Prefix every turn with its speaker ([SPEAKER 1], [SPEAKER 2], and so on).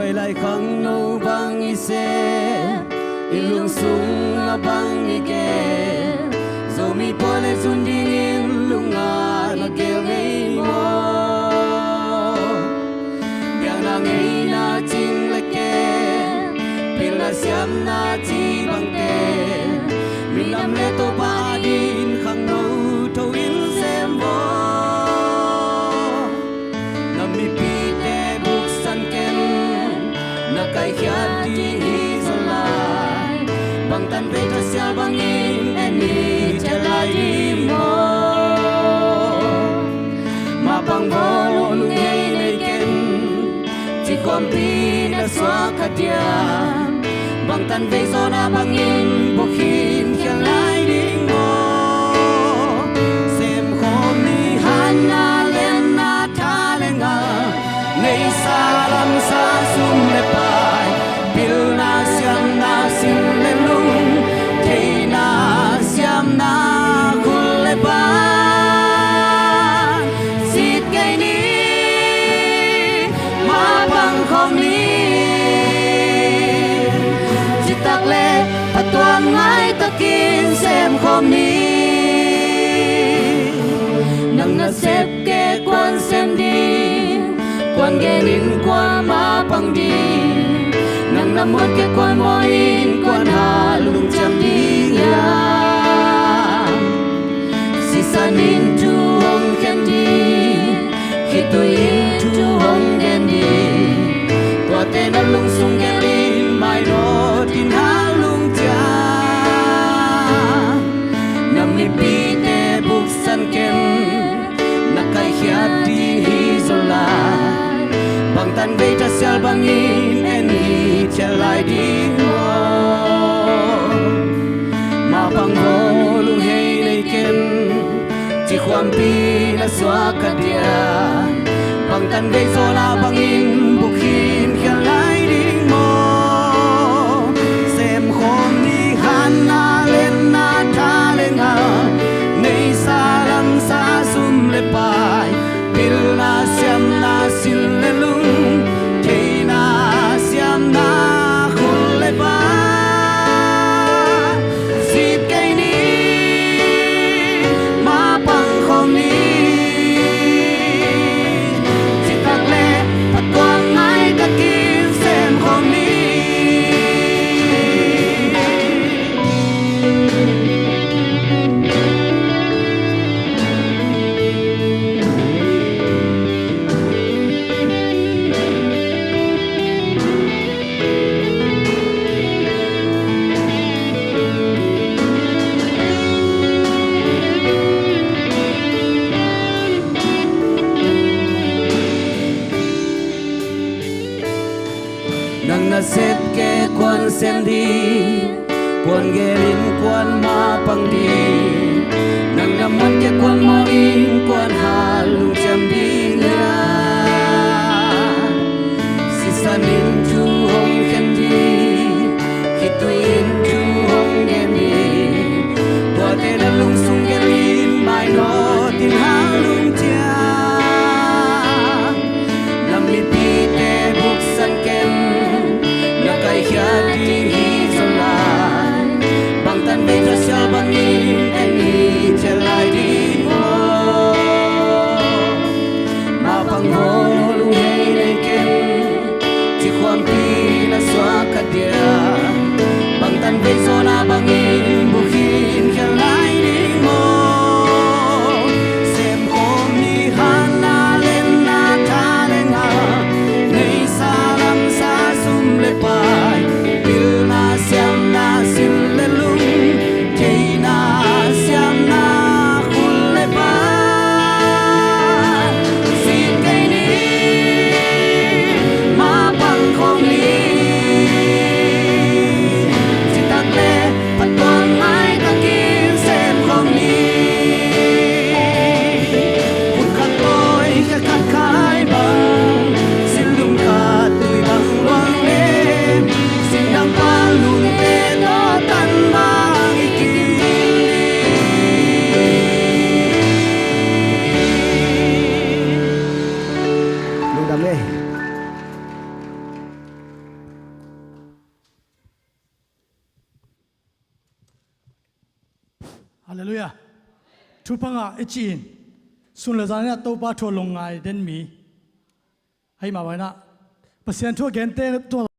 [SPEAKER 1] quay lại khăng nâu băng y xe ilung sung abang y ke zo mi pole zun dingin lunga na gel ngei mo biang na ngei na ching le ke pila siam na chi bang ke min lam le to pa din khang nâu thâu in xem vo nam mi pi te buk san ken na kai khiat ti hi zo lai bang tan ve ta sia bang in eni te lai di mo ma bang vo lung ngei nei ken chỉ còn pi na xóa cả dia bang tan ve zo na bang in bo khin khia lai ding mo xem khom ni han na len na tha le nga nei sa lam sa sum le pai pil na siam na sin le lung thei na siam na khul le pai sit kai ni ma bang khom ni chỉ tak le patuang ngai takin xem khom ni nang na sep ke quan xem đi quan ge lin quan ma pang đi nang na muat ke quan mo in quan ha lung cham đi ya si san in tu hong ken đi khi tu in tu hong gen đi tua te na lung sung ge lin mai no tin ha lung cha nam mi pi te buk san ken na kai khiat đi hi zo la bang tan ve ta sial bang in en hi che lai di mo ma bang vo lung hei nei ken chỉ khoam pi na xóa cả dia bang tan ve zo la bang in buk hin khia lai di mo xem khom ni han na len na tha le nga nei sa lam sa sum le pai pil na siam na sil le lung thei na siam na khul le pai sit kai ni ma pang khom ni chỉ tak le pat quang ngai ta kim xem khom ni nang na sep ke quan xem đi quan ge lin quan ma pang đi nang na muat ke quan mo in quan ha lung cham đi nga si san in tu hong khen đi khi tu in tu hong gen đi tua te na lung sung ge lin mai no tin ha lung cha nam mi pi te buk san ken na kai khiat ti hi zo lai bang tan ve ta sial bang in en hi che lai di mo
[SPEAKER 2] 哈利路亚。ทุพังอ่ะไอจีนสุนเลจานเนี่ยตัวป้าทัวลงไงเดนมีให้มาไว้นะเปอร์เซ็นต์ทัวเกนเต้ตัว